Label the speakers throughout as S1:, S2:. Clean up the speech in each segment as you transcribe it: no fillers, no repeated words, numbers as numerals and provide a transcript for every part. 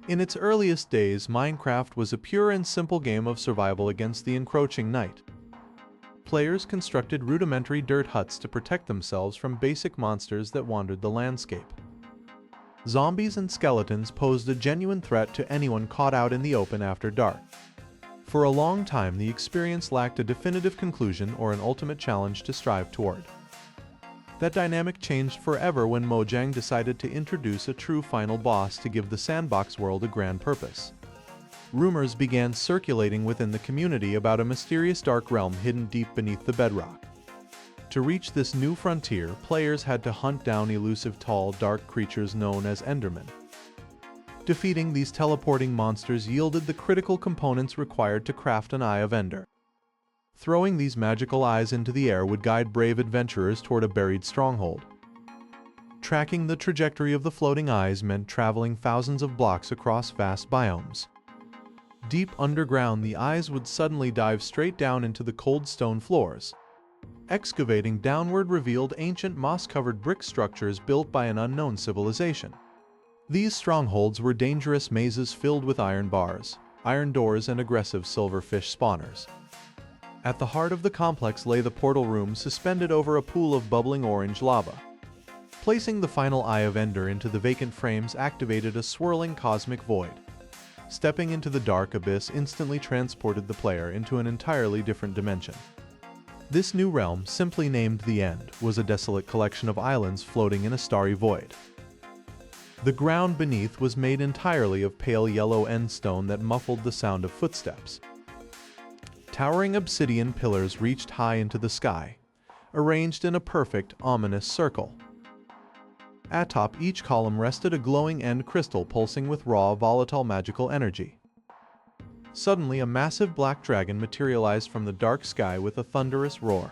S1: In its earliest days, Minecraft was a pure and simple game of survival against the encroaching night. Players constructed rudimentary dirt huts to protect themselves from basic monsters that wandered the landscape. Zombies and skeletons posed a genuine threat to anyone caught out in the open after dark. For a long time, the experience lacked a definitive conclusion or an ultimate challenge to strive toward. That dynamic changed forever when Mojang decided to introduce a true final boss to give the sandbox world a grand purpose. Rumors began circulating within the community about a mysterious dark realm hidden deep beneath the bedrock. To reach this new frontier, players had to hunt down elusive tall, dark creatures known as Endermen. Defeating these teleporting monsters yielded the critical components required to craft an Eye of Ender. Throwing these magical eyes into the air would guide brave adventurers toward a buried stronghold. Tracking the trajectory of the floating eyes meant traveling thousands of blocks across vast biomes. Deep underground, the eyes would suddenly dive straight down into the cold stone floors. Excavating downward revealed ancient moss-covered brick structures built by an unknown civilization. These strongholds were dangerous mazes filled with iron bars, iron doors, and aggressive silverfish spawners. At the heart of the complex lay the portal room, suspended over a pool of bubbling orange lava. Placing the final Eye of Ender into the vacant frames activated a swirling cosmic void. Stepping into the dark abyss instantly transported the player into an entirely different dimension. This new realm, simply named the End, was a desolate collection of islands floating in a starry void. The ground beneath was made entirely of pale yellow end stone that muffled the sound of footsteps. Towering obsidian pillars reached high into the sky, arranged in a perfect, ominous circle. Atop each column rested a glowing end crystal pulsing with raw, volatile magical energy. Suddenly, a massive black dragon materialized from the dark sky with a thunderous roar.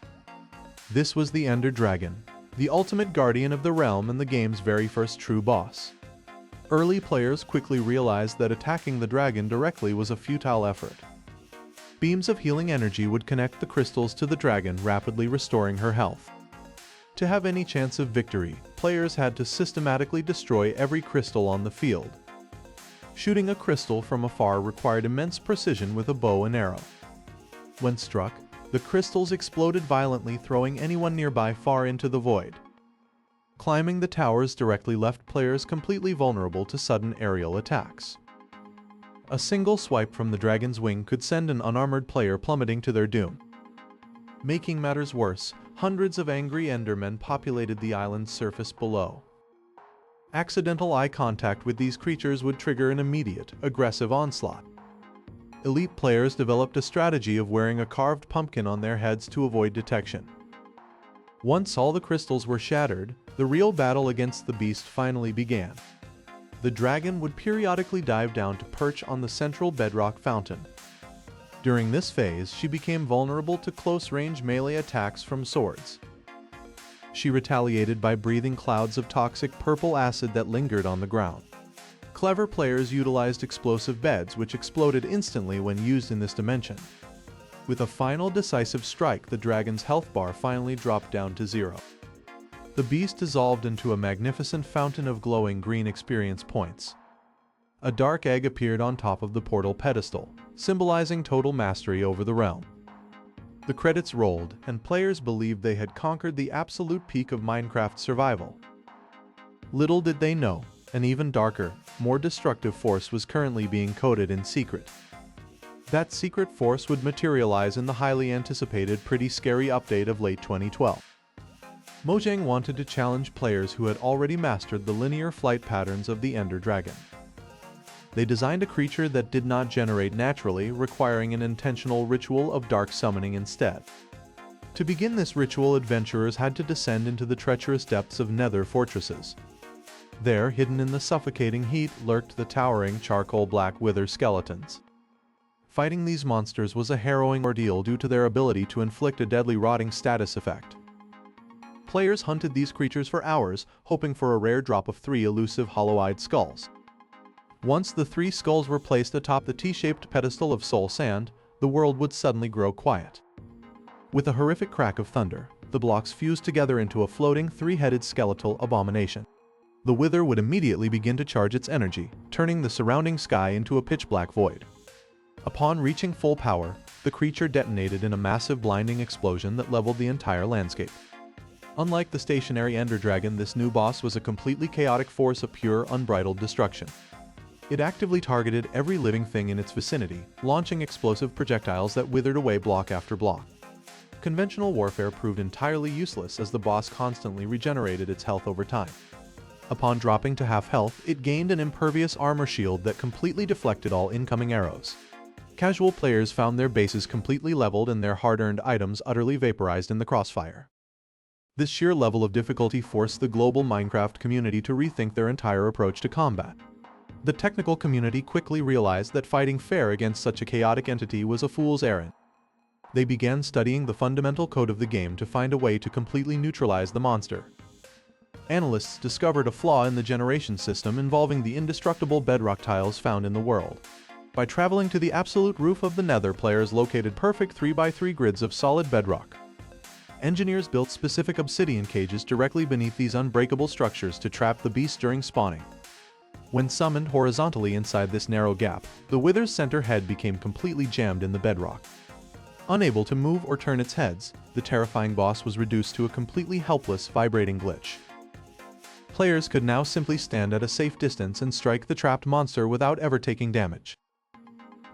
S1: This was the Ender Dragon, the ultimate guardian of the realm and the game's very first true boss. Early players quickly realized that attacking the dragon directly was a futile effort. Beams of healing energy would connect the crystals to the dragon, rapidly restoring her health. To have any chance of victory, players had to systematically destroy every crystal on the field. Shooting a crystal from afar required immense precision with a bow and arrow. When struck, the crystals exploded violently, throwing anyone nearby far into the void. Climbing the towers directly left players completely vulnerable to sudden aerial attacks. A single swipe from the dragon's wing could send an unarmored player plummeting to their doom. Making matters worse, hundreds of angry Endermen populated the island's surface below. Accidental eye contact with these creatures would trigger an immediate, aggressive onslaught. Elite players developed a strategy of wearing a carved pumpkin on their heads to avoid detection. Once all the crystals were shattered, the real battle against the beast finally began. The dragon would periodically dive down to perch on the central bedrock fountain. During this phase, she became vulnerable to close-range melee attacks from swords. She retaliated by breathing clouds of toxic purple acid that lingered on the ground. Clever players utilized explosive beds which exploded instantly when used in this dimension. With a final decisive strike, the dragon's health bar finally dropped down to 0. The beast dissolved into a magnificent fountain of glowing green experience points. A dark egg appeared on top of the portal pedestal, symbolizing total mastery over the realm. The credits rolled, and players believed they had conquered the absolute peak of Minecraft survival. Little did they know, an even darker, more destructive force was currently being coded in secret. That secret force would materialize in the highly anticipated Pretty Scary update of late 2012. Mojang wanted to challenge players who had already mastered the linear flight patterns of the Ender Dragon. They designed a creature that did not generate naturally, requiring an intentional ritual of dark summoning instead. To begin this ritual, adventurers had to descend into the treacherous depths of nether fortresses. There, hidden in the suffocating heat, lurked the towering charcoal black wither skeletons. Fighting these monsters was a harrowing ordeal due to their ability to inflict a deadly rotting status effect. Players hunted these creatures for hours, hoping for a rare drop of 3 elusive hollow-eyed skulls. Once the 3 skulls were placed atop the T-shaped pedestal of soul sand, the world would suddenly grow quiet. With a horrific crack of thunder, the blocks fused together into a floating 3-headed skeletal abomination. The wither would immediately begin to charge its energy, turning the surrounding sky into a pitch-black void. Upon reaching full power, the creature detonated in a massive blinding explosion that leveled the entire landscape. Unlike the stationary Ender Dragon, this new boss was a completely chaotic force of pure, unbridled destruction. It actively targeted every living thing in its vicinity, launching explosive projectiles that withered away block after block. Conventional warfare proved entirely useless as the boss constantly regenerated its health over time. Upon dropping to half health, it gained an impervious armor shield that completely deflected all incoming arrows. Casual players found their bases completely leveled and their hard-earned items utterly vaporized in the crossfire. This sheer level of difficulty forced the global Minecraft community to rethink their entire approach to combat. The technical community quickly realized that fighting fair against such a chaotic entity was a fool's errand. They began studying the fundamental code of the game to find a way to completely neutralize the monster. Analysts discovered a flaw in the generation system involving the indestructible bedrock tiles found in the world. By traveling to the absolute roof of the Nether, players located perfect 3x3 grids of solid bedrock. Engineers built specific obsidian cages directly beneath these unbreakable structures to trap the beast during spawning. When summoned horizontally inside this narrow gap, the wither's center head became completely jammed in the bedrock. Unable to move or turn its heads, the terrifying boss was reduced to a completely helpless, vibrating glitch. Players could now simply stand at a safe distance and strike the trapped monster without ever taking damage.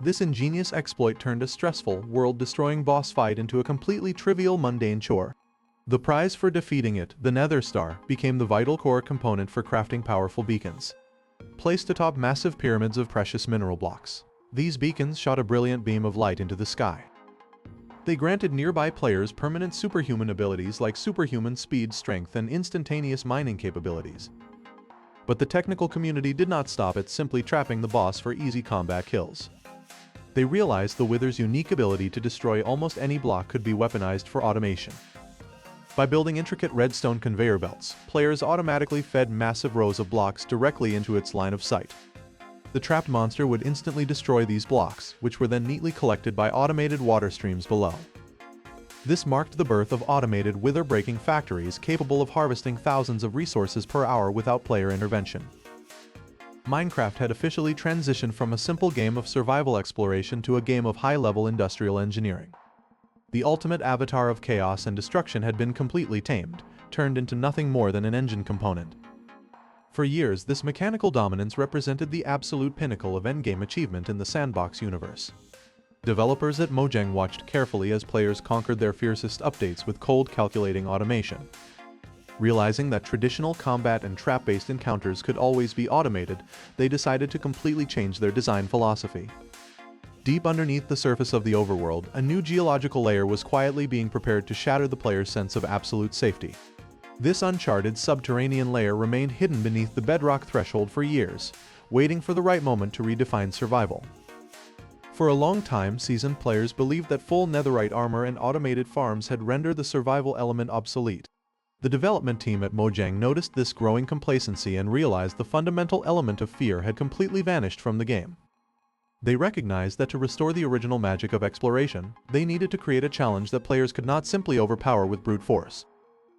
S1: This ingenious exploit turned a stressful, world-destroying boss fight into a completely trivial, mundane chore. The prize for defeating it, the Nether Star, became the vital core component for crafting powerful beacons. Placed atop massive pyramids of precious mineral blocks, these beacons shot a brilliant beam of light into the sky. They granted nearby players permanent superhuman abilities like superhuman speed, strength, and instantaneous mining capabilities. But the technical community did not stop at simply trapping the boss for easy combat kills. They realized the wither's unique ability to destroy almost any block could be weaponized for automation. By building intricate redstone conveyor belts, players automatically fed massive rows of blocks directly into its line of sight. The trapped monster would instantly destroy these blocks, which were then neatly collected by automated water streams below. This marked the birth of automated wither-breaking factories capable of harvesting thousands of resources per hour without player intervention. Minecraft had officially transitioned from a simple game of survival exploration to a game of high-level industrial engineering. The ultimate avatar of chaos and destruction had been completely tamed, turned into nothing more than an engine component. For years, this mechanical dominance represented the absolute pinnacle of endgame achievement in the sandbox universe. Developers at Mojang watched carefully as players conquered their fiercest updates with cold, calculating automation. Realizing that traditional combat and trap-based encounters could always be automated, they decided to completely change their design philosophy. Deep underneath the surface of the overworld, a new geological layer was quietly being prepared to shatter the player's sense of absolute safety. This uncharted subterranean layer remained hidden beneath the bedrock threshold for years, waiting for the right moment to redefine survival. For a long time, seasoned players believed that full netherite armor and automated farms had rendered the survival element obsolete. The development team at Mojang noticed this growing complacency and realized the fundamental element of fear had completely vanished from the game. They recognized that to restore the original magic of exploration, they needed to create a challenge that players could not simply overpower with brute force.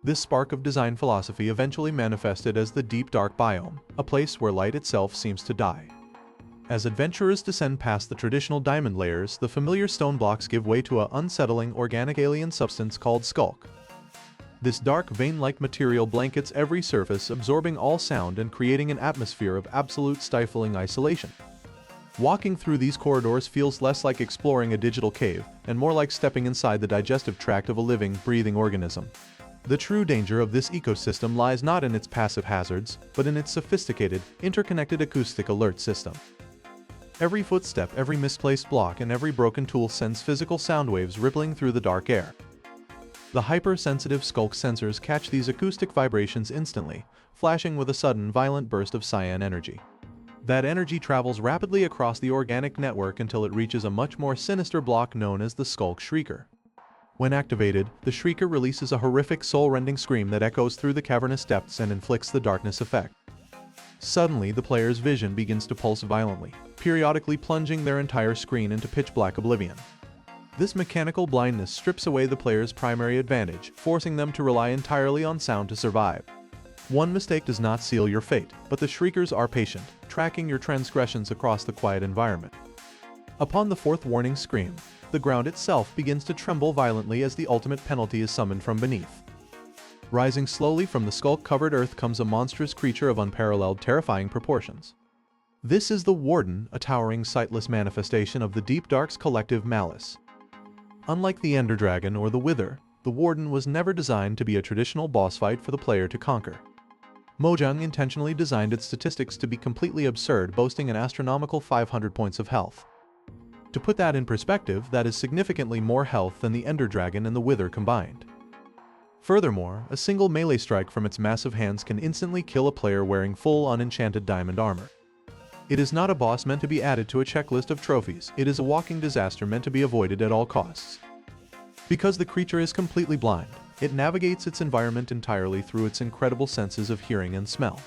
S1: This spark of design philosophy eventually manifested as the Deep Dark Biome, a place where light itself seems to die. As adventurers descend past the traditional diamond layers, the familiar stone blocks give way to an unsettling organic alien substance called skulk. This dark, vein-like material blankets every surface, absorbing all sound and creating an atmosphere of absolute stifling isolation. Walking through these corridors feels less like exploring a digital cave, and more like stepping inside the digestive tract of a living, breathing organism. The true danger of this ecosystem lies not in its passive hazards, but in its sophisticated, interconnected acoustic alert system. Every footstep, every misplaced block, and every broken tool sends physical sound waves rippling through the dark air. The hypersensitive skulk sensors catch these acoustic vibrations instantly, flashing with a sudden, violent burst of cyan energy. That energy travels rapidly across the organic network until it reaches a much more sinister block known as the Skulk Shrieker. When activated, the Shrieker releases a horrific soul-rending scream that echoes through the cavernous depths and inflicts the darkness effect. Suddenly, the player's vision begins to pulse violently, periodically plunging their entire screen into pitch-black oblivion. This mechanical blindness strips away the player's primary advantage, forcing them to rely entirely on sound to survive. One mistake does not seal your fate, but the Shriekers are patient, tracking your transgressions across the quiet environment. Upon the fourth warning scream, the ground itself begins to tremble violently as the ultimate penalty is summoned from beneath. Rising slowly from the skull-covered earth comes a monstrous creature of unparalleled terrifying proportions. This is the Warden, a towering sightless manifestation of the Deep Dark's collective malice. Unlike the Ender Dragon or the Wither, the Warden was never designed to be a traditional boss fight for the player to conquer. Mojang intentionally designed its statistics to be completely absurd, boasting an astronomical 500 points of health. To put that in perspective, that is significantly more health than the Ender Dragon and the Wither combined. Furthermore, a single melee strike from its massive hands can instantly kill a player wearing full unenchanted diamond armor. It is not a boss meant to be added to a checklist of trophies, it is a walking disaster meant to be avoided at all costs. Because the creature is completely blind, it navigates its environment entirely through its incredible senses of hearing and smell.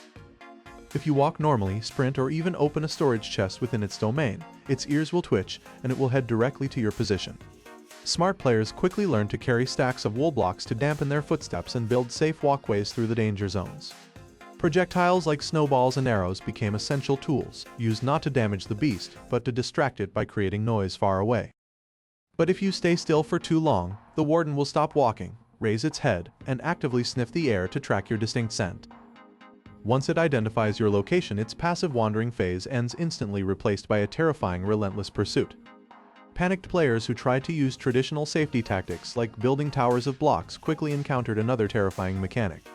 S1: If you walk normally, sprint, or even open a storage chest within its domain, its ears will twitch and it will head directly to your position. Smart players quickly learn to carry stacks of wool blocks to dampen their footsteps and build safe walkways through the danger zones. Projectiles like snowballs and arrows became essential tools, used not to damage the beast, but to distract it by creating noise far away. But if you stay still for too long, the Warden will stop walking, raise its head, and actively sniff the air to track your distinct scent. Once it identifies your location, its passive wandering phase ends instantly, replaced by a terrifying, relentless pursuit. Panicked players who tried to use traditional safety tactics like building towers of blocks quickly encountered another terrifying mechanic.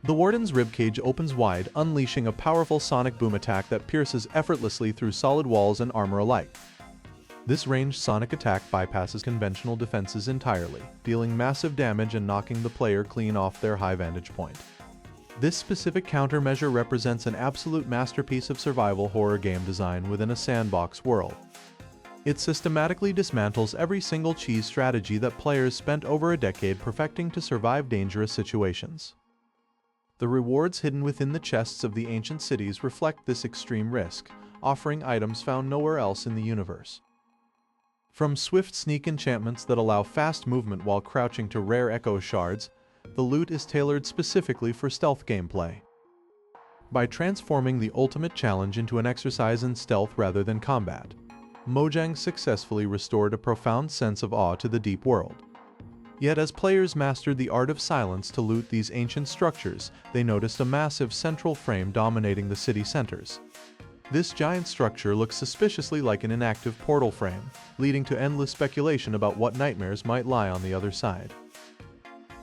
S1: The Warden's ribcage opens wide, unleashing a powerful sonic boom attack that pierces effortlessly through solid walls and armor alike. This ranged sonic attack bypasses conventional defenses entirely, dealing massive damage and knocking the player clean off their high vantage point. This specific countermeasure represents an absolute masterpiece of survival horror game design within a sandbox world. It systematically dismantles every single cheese strategy that players spent over a decade perfecting to survive dangerous situations. The rewards hidden within the chests of the ancient cities reflect this extreme risk, offering items found nowhere else in the universe. From swift sneak enchantments that allow fast movement while crouching to rare echo shards, the loot is tailored specifically for stealth gameplay. By transforming the ultimate challenge into an exercise in stealth rather than combat, Mojang successfully restored a profound sense of awe to the deep world. Yet as players mastered the art of silence to loot these ancient structures, they noticed a massive central frame dominating the city centers. This giant structure looks suspiciously like an inactive portal frame, leading to endless speculation about what nightmares might lie on the other side.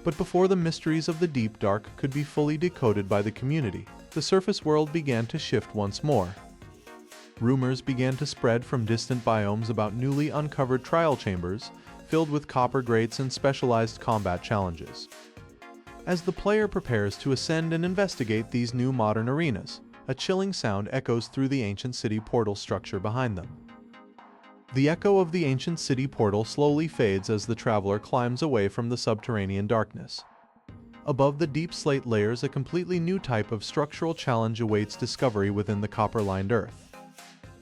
S1: But before the mysteries of the Deep Dark could be fully decoded by the community, the surface world began to shift once more. Rumors began to spread from distant biomes about newly uncovered trial chambers, filled with copper grates and specialized combat challenges. As the player prepares to ascend and investigate these new modern arenas, a chilling sound echoes through the ancient city portal structure behind them. The echo of the ancient city portal slowly fades as the traveler climbs away from the subterranean darkness. Above the deep slate layers, a completely new type of structural challenge awaits discovery within the copper-lined earth.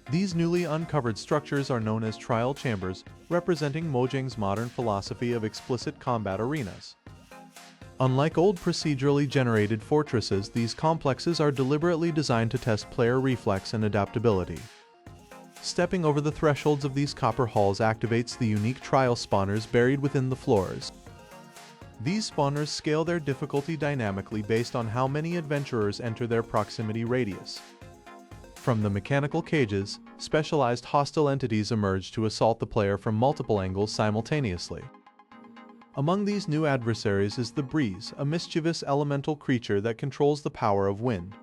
S1: These newly uncovered structures are known as trial chambers, representing Mojang's modern philosophy of explicit combat arenas. Unlike old procedurally generated fortresses, these complexes are deliberately designed to test player reflex and adaptability. Stepping over the thresholds of these copper halls activates the unique trial spawners buried within the floors. These spawners scale their difficulty dynamically based on how many adventurers enter their proximity radius. From the mechanical cages, specialized hostile entities emerge to assault the player from multiple angles simultaneously. Among these new adversaries is the Breeze, a mischievous elemental creature that controls the power of wind.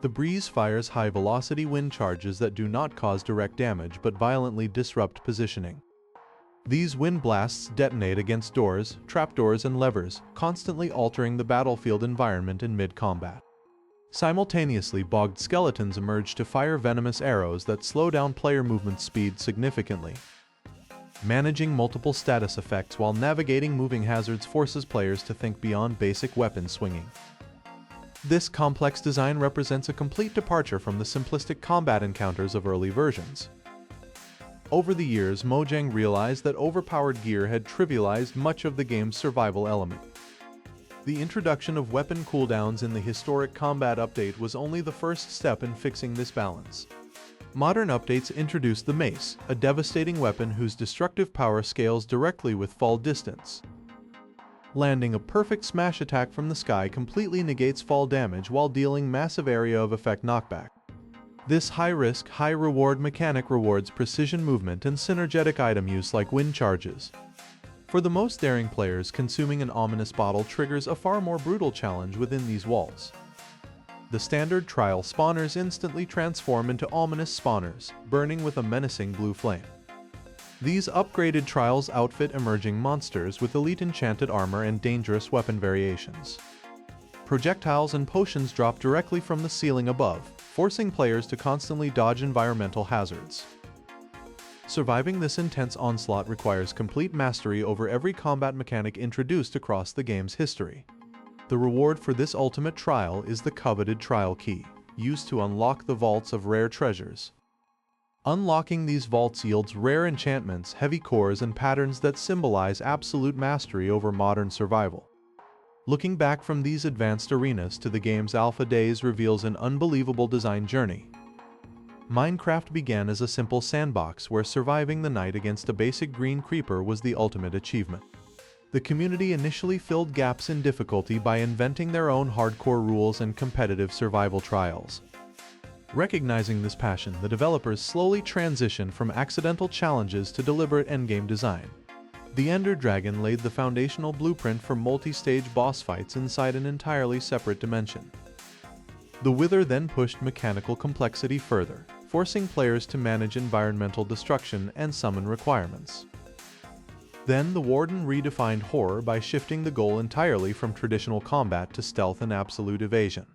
S1: The Breeze fires high-velocity wind charges that do not cause direct damage but violently disrupt positioning. These wind blasts detonate against doors, trapdoors, and levers, constantly altering the battlefield environment in mid-combat. Simultaneously, bogged skeletons emerge to fire venomous arrows that slow down player movement speed significantly. Managing multiple status effects while navigating moving hazards forces players to think beyond basic weapon swinging. This complex design represents a complete departure from the simplistic combat encounters of early versions. Over the years, Mojang realized that overpowered gear had trivialized much of the game's survival element. The introduction of weapon cooldowns in the historic combat update was only the first step in fixing this balance. Modern updates introduced the mace, a devastating weapon whose destructive power scales directly with fall distance. Landing a perfect smash attack from the sky completely negates fall damage while dealing massive area of effect knockback. This high-risk, high-reward mechanic rewards precision movement and synergetic item use like wind charges. For the most daring players, consuming an ominous bottle triggers a far more brutal challenge within these walls. The standard trial spawners instantly transform into ominous spawners, burning with a menacing blue flame. These upgraded trials outfit emerging monsters with elite enchanted armor and dangerous weapon variations. Projectiles and potions drop directly from the ceiling above, forcing players to constantly dodge environmental hazards. Surviving this intense onslaught requires complete mastery over every combat mechanic introduced across the game's history. The reward for this ultimate trial is the coveted trial key, used to unlock the vaults of rare treasures. Unlocking these vaults yields rare enchantments, heavy cores, and patterns that symbolize absolute mastery over modern survival. Looking back from these advanced arenas to the game's alpha days reveals an unbelievable design journey. Minecraft began as a simple sandbox where surviving the night against a basic green creeper was the ultimate achievement. The community initially filled gaps in difficulty by inventing their own hardcore rules and competitive survival trials. Recognizing this passion, the developers slowly transitioned from accidental challenges to deliberate endgame design. The Ender Dragon laid the foundational blueprint for multi-stage boss fights inside an entirely separate dimension. The Wither then pushed mechanical complexity further, forcing players to manage environmental destruction and summon requirements. Then the Warden redefined horror by shifting the goal entirely from traditional combat to stealth and absolute evasion.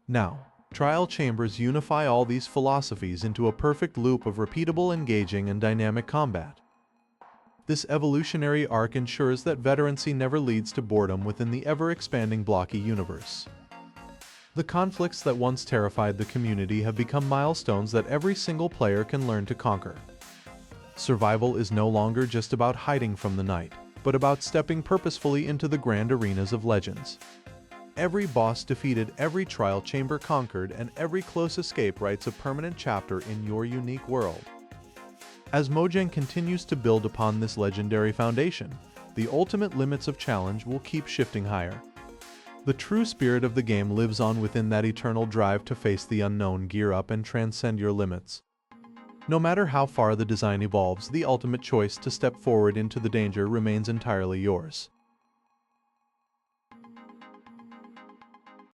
S1: Now, trial chambers unify all these philosophies into a perfect loop of repeatable, engaging, and dynamic combat. This evolutionary arc ensures that veterancy never leads to boredom within the ever-expanding blocky universe. The conflicts that once terrified the community have become milestones that every single player can learn to conquer. Survival is no longer just about hiding from the night, but about stepping purposefully into the grand arenas of legends. Every boss defeated, every trial chamber conquered, and every close escape writes a permanent chapter in your unique world. As Mojang continues to build upon this legendary foundation, the ultimate limits of challenge will keep shifting higher. The true spirit of the game lives on within that eternal drive to face the unknown, gear up, and transcend your limits. No matter how far the design evolves, the ultimate choice to step forward into the danger remains entirely yours.